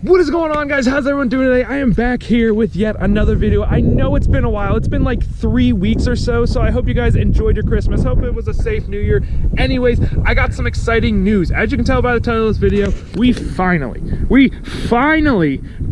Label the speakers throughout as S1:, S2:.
S1: What is going on, guys? How's everyone doing today? I am back here with yet another video. I know it's been a while. It's been like 3 weeks or so I hope you guys enjoyed your Christmas. Hope it was a safe new year. Anyways, I got some exciting news. As you can tell by the title of this video, we finally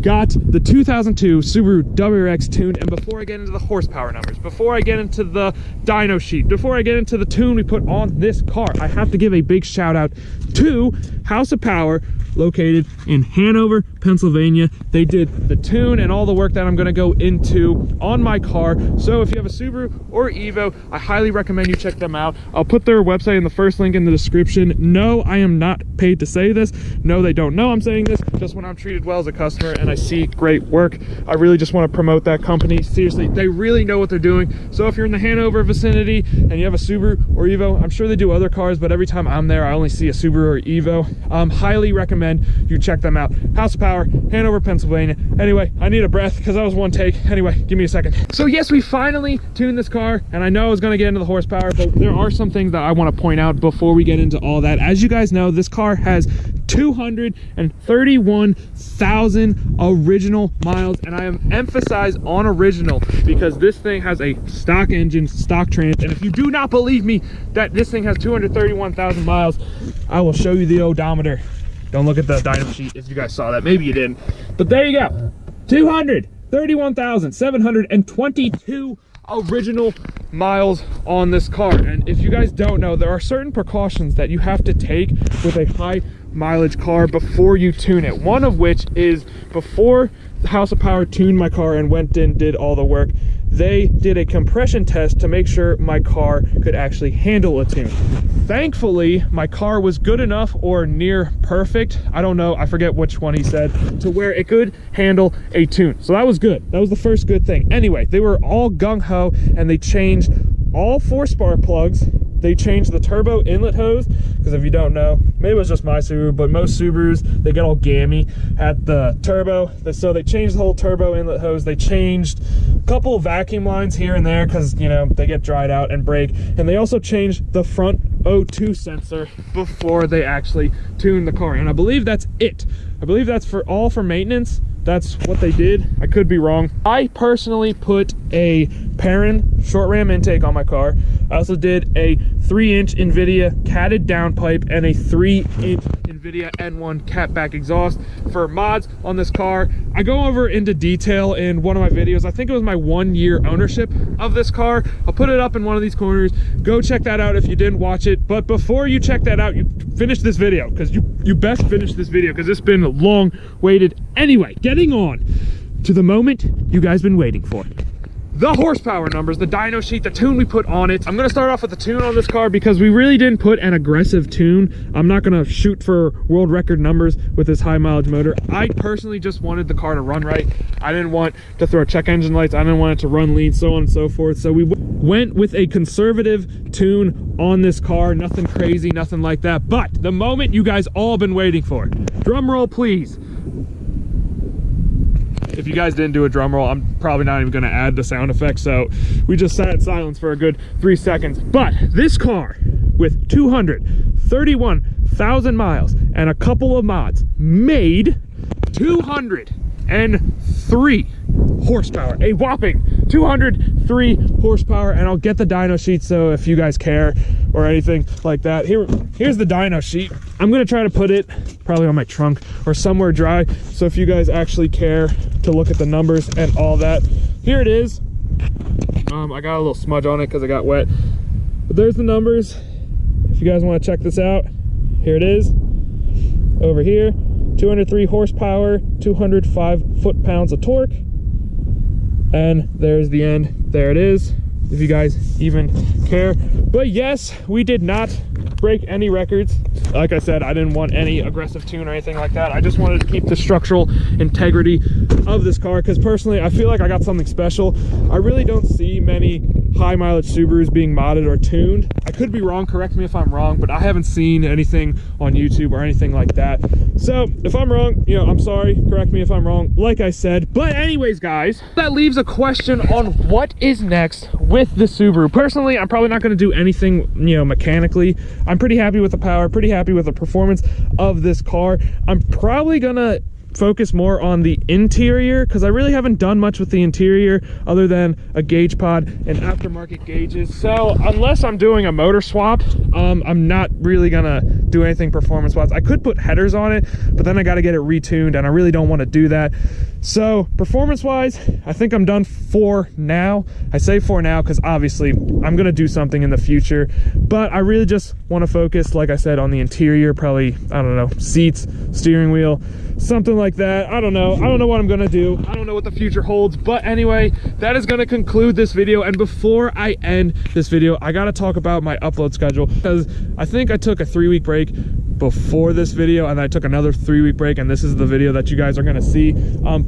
S1: got the 2002 Subaru WRX tuned. And before I get into the horsepower numbers, before I get into the dyno sheet, before I get into the tune we put on this car, I have to give a big shout out to House of Power, located in Hanover, Pennsylvania. They did the tune and all the work that I'm gonna go into on my car. So if you have a Subaru or Evo, I highly recommend you check them out. I'll put their website in the first link in the description. No, I am not paid to say this. No, they don't know I'm saying this. Just when I'm treated well as a customer and I see great work, I really just want to promote that company. Seriously, they really know what they're doing. So if you're in the Hanover vicinity and you have a Subaru or Evo, I'm sure they do other cars, but every time I'm there, I only see a Subaru or Evo. Highly recommend you check them out. House of Power, Hanover, Pennsylvania. Anyway, I need a breath because that was one take. Anyway, give me a second. So yes, we finally tuned this car, and I know I was going to get into the horsepower, but there are some things that I want to point out before we get into all that. As you guys know, this car has 231,000 original miles, and I emphasize on original because this thing has a stock engine, stock trans, and if you do not believe me that this thing has 231,000 miles, I will show you the odometer. Don't look at the dyno sheet if you guys saw that. Maybe you didn't, but there you go. 231,722 original miles on this car. And if you guys don't know, there are certain precautions that you have to take with a high mileage car before you tune it. One of which is, before the House of Power tuned my car and went in, did all the work, they did a compression test to make sure my car could actually handle a tune. Thankfully, my car was good enough or near perfect, I don't know, I forget which one he said, to where it could handle a tune. So that was good. That was the first good thing. Anyway, they were all gung-ho and they changed all 4 spark plugs. They changed the turbo inlet hose, because if you don't know, maybe it was just my Subaru, but most Subarus, they get all gammy at the turbo. So they changed the whole turbo inlet hose. They changed a couple of vacuum lines here and there because, you know, they get dried out and break. And they also changed the front O2 sensor before they actually tuned the car. And I believe that's it. I believe that's all for maintenance. That's what they did. I could be wrong. I personally put a Perrin short ram intake on my car. I also did a 3-inch NVIDIA catted downpipe and a 3-inch NVIDIA N1 catback exhaust for mods on this car. I go over into detail in one of my videos. I think it was my 1-year ownership of this car. I'll put it up in one of these corners. Go check that out if you didn't watch it. But before you check that out, you finish this video, because you best finish this video because it's been long waited. Anyway, getting on to the moment you guys been waiting for. The horsepower numbers, the dyno sheet, the tune we put on it. I'm gonna start off with the tune on this car because we really didn't put an aggressive tune. I'm not gonna shoot for world record numbers with this high mileage motor. I personally just wanted the car to run right. I didn't want to throw check engine lights. I didn't want it to run lean, so on and so forth. So we went with a conservative tune on this car. Nothing crazy, nothing like that. But the moment you guys all been waiting for. Drum roll, please. If you guys didn't do a drum roll, I'm probably not even gonna add the sound effect, so we just sat in silence for a good 3 seconds. But this car, with 231,000 miles and a couple of mods, made 203 horsepower, a whopping 203 horsepower. And I'll get the dyno sheet, so if you guys care or anything like that, here's the dyno sheet. I'm gonna try to put it probably on my trunk or somewhere dry, so if you guys actually care to look at the numbers and all that, here it is. I got a little smudge on it because I got wet, but there's the numbers. If you guys want to check this out, here it is over here. 203 horsepower, 205 foot-pounds of torque, and there's the end. There it is, if you guys even care. But yes, we did not break any records. Like I said, I didn't want any aggressive tune or anything like that. I just wanted to keep the structural integrity of this car, because personally I feel like I got something special. I really don't see many high mileage Subarus being modded or tuned. I could be wrong, correct me if I'm wrong, but I haven't seen anything on YouTube or anything like that. So if I'm wrong, you know, I'm sorry, correct me if I'm wrong, like I said. But anyways, guys, that leaves a question on what is next with the Subaru. Personally, I'm probably not going to do anything, you know, mechanically. I'm pretty happy with the power, pretty happy with the performance of this car. I'm probably gonna focus more on the interior because I really haven't done much with the interior other than a gauge pod and aftermarket gauges. So unless I'm doing a motor swap, I'm not really gonna do anything performance wise. I could put headers on it, but then I got to get it retuned and I really don't want to do that. So performance wise, I think I'm done for now. I say for now because obviously I'm gonna do something in the future, but I really just want to focus, like I said, on the interior. Probably, I don't know, seats, steering wheel, something like that. I don't know what I'm gonna do. I don't know what the future holds, but anyway, that is gonna conclude this video. And before I end this video, I gotta talk about my upload schedule because I think I took a 3-week break before this video and I took another 3-week break, and this is the video that you guys are gonna see.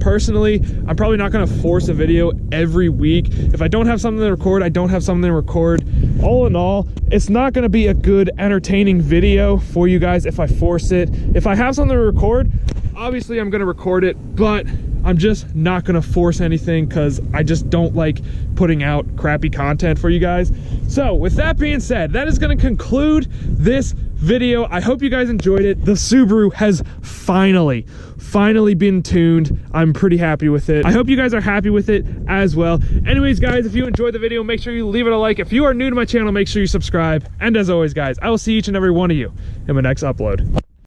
S1: Personally, I'm probably not gonna force a video every week. If I don't have something to record, I don't have something to record. All in all, it's not gonna be a good entertaining video for you guys if I force it. If I have something to record, obviously I'm gonna record it, but I'm just not gonna force anything because I just don't like putting out crappy content for you guys. So with that being said, that is gonna conclude this video. I hope you guys enjoyed it. The Subaru has finally been tuned. I'm pretty happy with it. I hope you guys are happy with it as well. Anyways, guys, if you enjoyed the video, make sure you leave it a like. If you are new to my channel, make sure you subscribe. And as always, guys, I will see each and every one of you in my next upload.